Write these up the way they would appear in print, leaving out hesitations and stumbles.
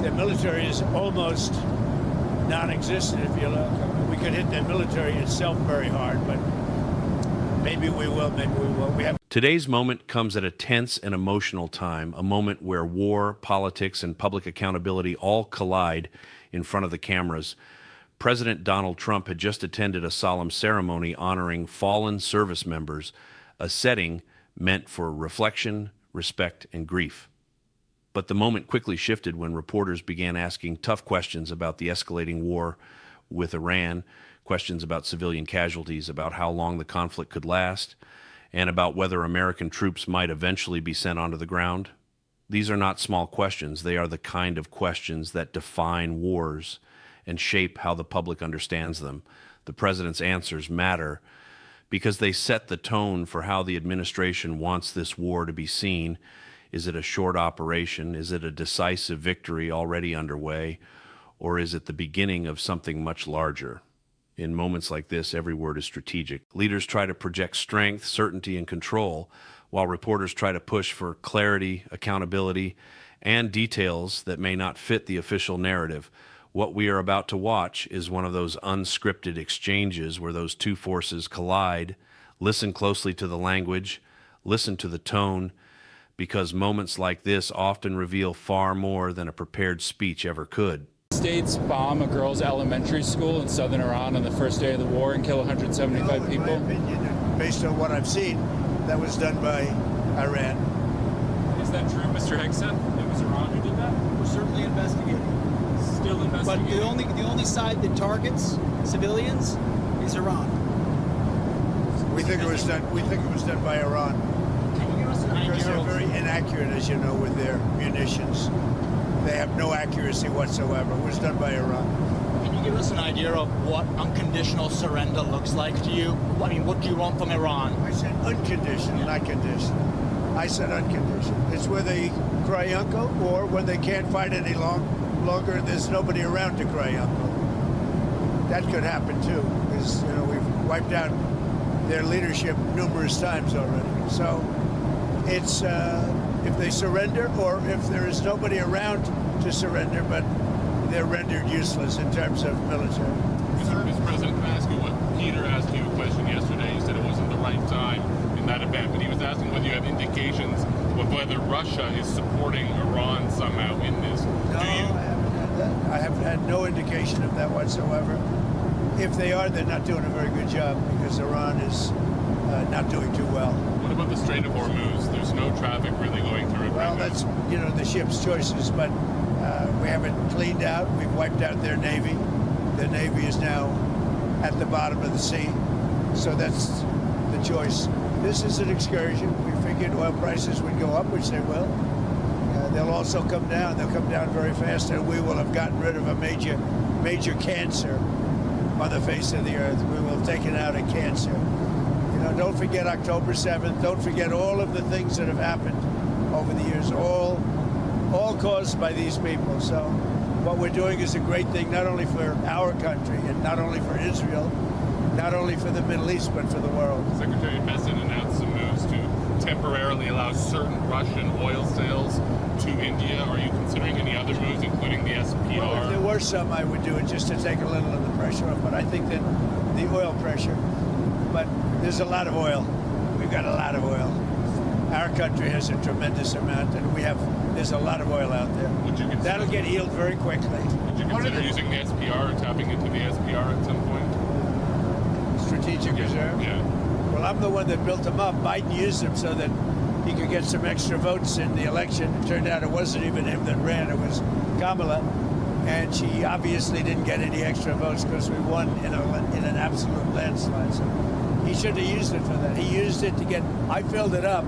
The military is almost non-existent, if you look. We could hit the military itself very hard, but maybe we will, maybe we won't. Today's moment comes at a tense and emotional time, a moment where war, politics, and public accountability all collide in front of the cameras. President Donald Trump had just attended a solemn ceremony honoring fallen service members, a setting meant for reflection, respect, and grief. But the moment quickly shifted when reporters began asking tough questions about the escalating war with Iran, questions about civilian casualties, about how long the conflict could last, and about whether American troops might eventually be sent onto the ground. These are not small questions. They are the kind of questions that define wars and shape how the public understands them. The president's answers matter because they set the tone for how the administration wants this war to be seen. Is it a short operation? Is it a decisive victory already underway? Or is it the beginning of something much larger? In moments like this, every word is strategic. Leaders try to project strength, certainty, and control, while reporters try to push for clarity, accountability, and details that may not fit the official narrative. What we are about to watch is one of those unscripted exchanges where those two forces collide. Listen closely to the language, listen to the tone, because moments like this often reveal far more than a prepared speech ever could. States bomb a girls' elementary school in southern Iran on the first day of the war and kill 175 people? In my opinion, based on what I've seen, that was done by Iran. Is that true, Mr. Hegson? It was Iran who did that? We're certainly investigating. Still investigating? But the only side that targets civilians is Iran. We think it was done. We think it was done by Iran. Can you give us an idea? Because they're very inaccurate, as you know, with their munitions. They have no accuracy whatsoever. It was done by Iran. Can you give us an idea of what unconditional surrender looks like to you? I mean, what do you want from Iran? I said unconditional, not conditional. I said unconditional. It's where they cry uncle, or when they can't fight any longer, there's nobody around to cry uncle. That could happen too, because we've wiped out their leadership numerous times already. So it's if they surrender, or if there is nobody around to surrender, but they're rendered useless in terms of military. Mr. President, can I ask you what Peter asked you a question yesterday? You said it wasn't the right time in that event, but he was asking whether you have indications of whether Russia is supporting Iran somehow in this. No, I haven't had that. I have had no indication of that whatsoever. If they are, they're not doing a very good job, because Iran is not doing too well. What about the Strait of Hormuz? There's no traffic really going through it. Well, right that's the ship's choices, but we haven't cleaned out. We've wiped out their navy. Their navy is now at the bottom of the sea, so that's the choice. This is an excursion. We figured oil prices would go up, which they will. They'll also come down. They'll come down very fast, and we will have gotten rid of a major cancer on the face of the earth. We will have taken out a cancer. Don't forget October 7th. Don't forget all of the things that have happened over the years, all caused by these people. So what we're doing is a great thing, not only for our country and not only for Israel, not only for the Middle East, but for the world. Secretary Bessent announced some moves to temporarily allow certain Russian oil sales to India. Are you considering any other moves, including the SPR? Well, if there were some, I would do it just to take a little of the pressure off. But I think that the oil pressure, but there's a lot of oil. We've got a lot of oil. Our country has a tremendous amount, and there's a lot of oil out there. That'll get healed very quickly. Would you consider using the SPR, tapping into the SPR at some point? Strategic reserve? Yeah. Well, I'm the one that built them up. Biden used them so that he could get some extra votes in the election. It turned out it wasn't even him that ran, it was Kamala. And she obviously didn't get any extra votes because we won in an absolute landslide. So he should have used it for that. He used it to I filled it up,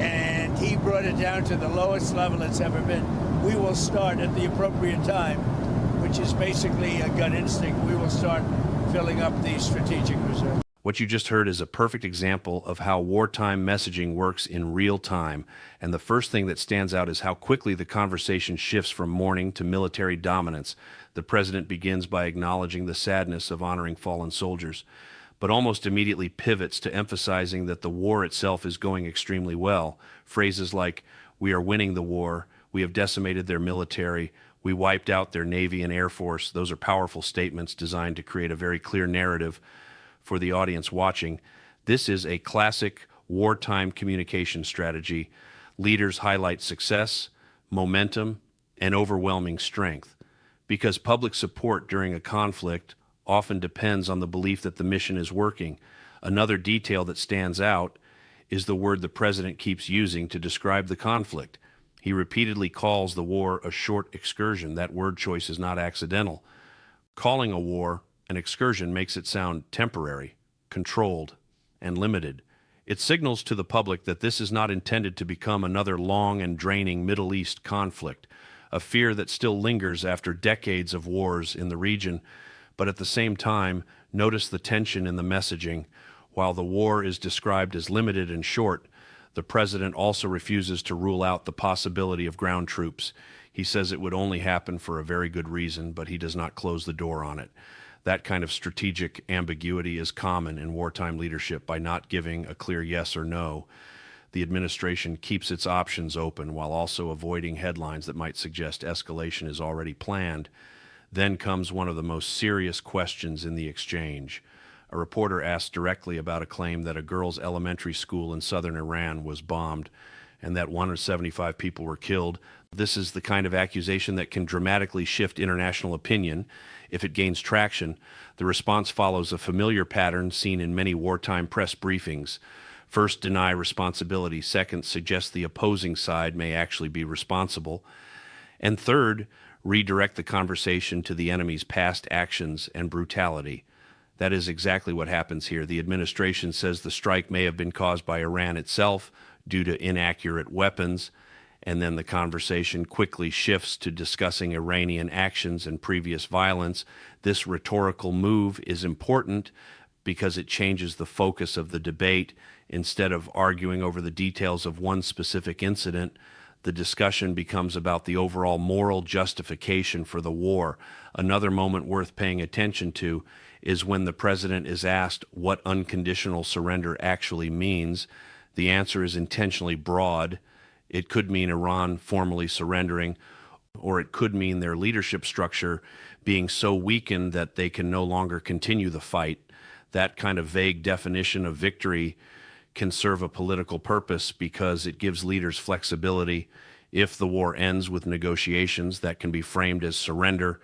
and he brought it down to the lowest level it's ever been. We will start at the appropriate time, which is basically a gut instinct. We will start filling up the strategic reserve. What you just heard is a perfect example of how wartime messaging works in real time. And the first thing that stands out is how quickly the conversation shifts from mourning to military dominance. The president begins by acknowledging the sadness of honoring fallen soldiers, but almost immediately pivots to emphasizing that the war itself is going extremely well. Phrases like, "We are winning the war," We have decimated their military. We wiped out their Navy and Air Force. Those are powerful statements designed to create a very clear narrative for the audience watching. This is a classic wartime communication strategy. Leaders highlight success, momentum, and overwhelming strength, because public support during a conflict often depends on the belief that the mission is working. Another detail that stands out is the word the president keeps using to describe the conflict. He repeatedly calls the war a short excursion. That word choice is not accidental. Calling a war an excursion makes it sound temporary, controlled, and limited. It signals to the public that this is not intended to become another long and draining Middle East conflict, a fear that still lingers after decades of wars in the region. But at the same time, notice the tension in the messaging. While the war is described as limited and short, the president also refuses to rule out the possibility of ground troops. He says it would only happen for a very good reason, but he does not close the door on it. That kind of strategic ambiguity is common in wartime leadership. By not giving a clear yes or no, the administration keeps its options open while also avoiding headlines that might suggest escalation is already planned. Then comes one of the most serious questions in the exchange. A reporter asked directly about a claim that a girls' elementary school in southern Iran was bombed and that 175 people were killed. This is the kind of accusation that can dramatically shift international opinion. If it gains traction, the response follows a familiar pattern seen in many wartime press briefings. First, deny responsibility. Second, suggest the opposing side may actually be responsible. And third, redirect the conversation to the enemy's past actions and brutality. That is exactly what happens here. The administration says the strike may have been caused by Iran itself due to inaccurate weapons, and then the conversation quickly shifts to discussing Iranian actions and previous violence. This rhetorical move is important because it changes the focus of the debate. Instead of arguing over the details of one specific incident, the discussion becomes about the overall moral justification for the war. Another moment worth paying attention to is when the president is asked what unconditional surrender actually means. The answer is intentionally broad. It could mean Iran formally surrendering, or it could mean their leadership structure being so weakened that they can no longer continue the fight. That kind of vague definition of victory can serve a political purpose because it gives leaders flexibility. If the war ends with negotiations, that can be framed as surrender.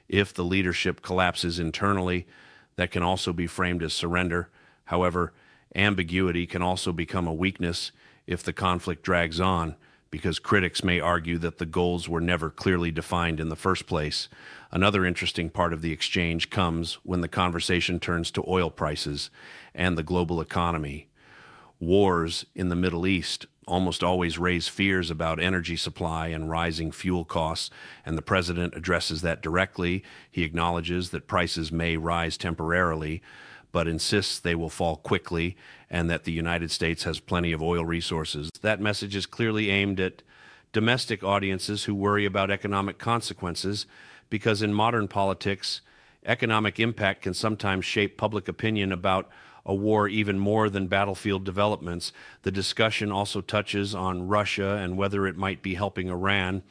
If the leadership collapses internally, that can also be framed as surrender. However, ambiguity can also become a weakness if the conflict drags on, because critics may argue that the goals were never clearly defined in the first place. Another interesting part of the exchange comes when the conversation turns to oil prices and the global economy. Wars in the Middle East almost always raise fears about energy supply and rising fuel costs, and the president addresses that directly. He acknowledges that prices may rise temporarily, but insists they will fall quickly and that the United States has plenty of oil resources. That message is clearly aimed at domestic audiences who worry about economic consequences, because in modern politics, economic impact can sometimes shape public opinion about a war even more than battlefield developments. The discussion also touches on Russia and whether it might be helping Iran.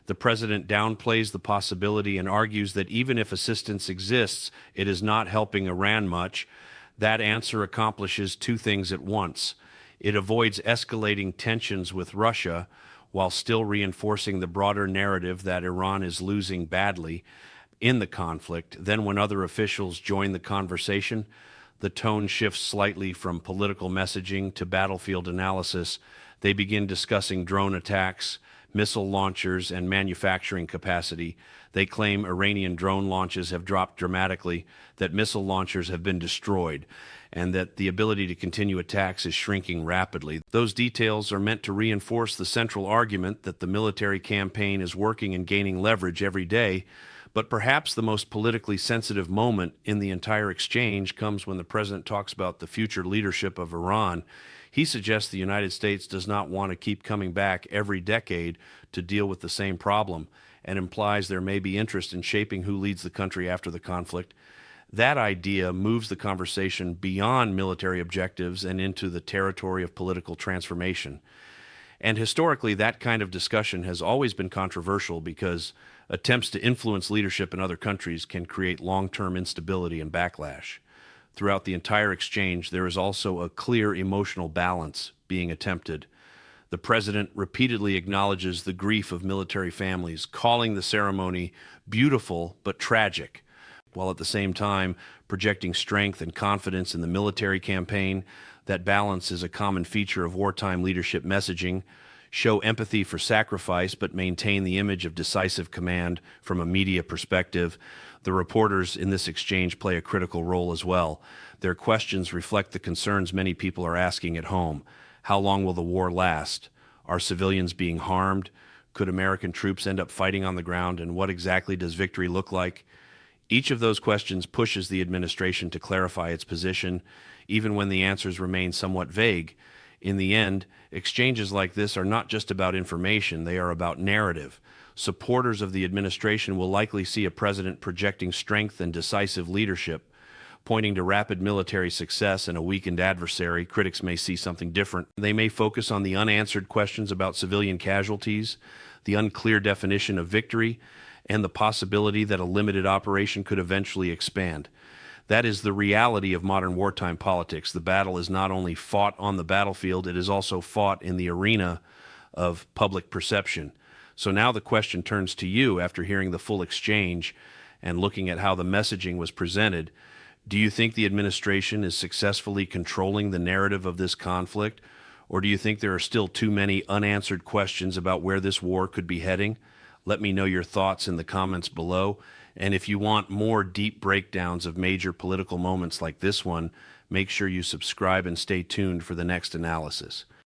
The president downplays the possibility and argues that even if assistance exists, it is not helping Iran much. That answer accomplishes two things at once. It avoids escalating tensions with Russia while still reinforcing the broader narrative that Iran is losing badly in the conflict. Then when other officials join the conversation, the tone shifts slightly from political messaging to battlefield analysis. They begin discussing drone attacks, missile launchers, and manufacturing capacity. They claim Iranian drone launches have dropped dramatically, that missile launchers have been destroyed, and that the ability to continue attacks is shrinking rapidly. Those details are meant to reinforce the central argument that the military campaign is working and gaining leverage every day. But perhaps the most politically sensitive moment in the entire exchange comes when the president talks about the future leadership of Iran. He suggests the United States does not want to keep coming back every decade to deal with the same problem, and implies there may be interest in shaping who leads the country after the conflict. That idea moves the conversation beyond military objectives and into the territory of political transformation. And historically, that kind of discussion has always been controversial because attempts to influence leadership in other countries can create long-term instability and backlash. Throughout the entire exchange, there is also a clear emotional balance being attempted. The president repeatedly acknowledges the grief of military families, calling the ceremony beautiful but tragic, while at the same time projecting strength and confidence in the military campaign. That balance is a common feature of wartime leadership messaging. Show empathy for sacrifice, but maintain the image of decisive command from a media perspective. The reporters in this exchange play a critical role as well. Their questions reflect the concerns many people are asking at home. How long will the war last? Are civilians being harmed? Could American troops end up fighting on the ground? And what exactly does victory look like? Each of those questions pushes the administration to clarify its position, even when the answers remain somewhat vague. In the end, exchanges like this are not just about information, they are about narrative. Supporters of the administration will likely see a president projecting strength and decisive leadership, pointing to rapid military success and a weakened adversary. Critics may see something different. They may focus on the unanswered questions about civilian casualties, the unclear definition of victory, and the possibility that a limited operation could eventually expand. That is the reality of modern wartime politics. The battle is not only fought on the battlefield, it is also fought in the arena of public perception. So now the question turns to you after hearing the full exchange and looking at how the messaging was presented. Do you think the administration is successfully controlling the narrative of this conflict, or do you think there are still too many unanswered questions about where this war could be heading? Let me know your thoughts in the comments below. And if you want more deep breakdowns of major political moments like this one, make sure you subscribe and stay tuned for the next analysis.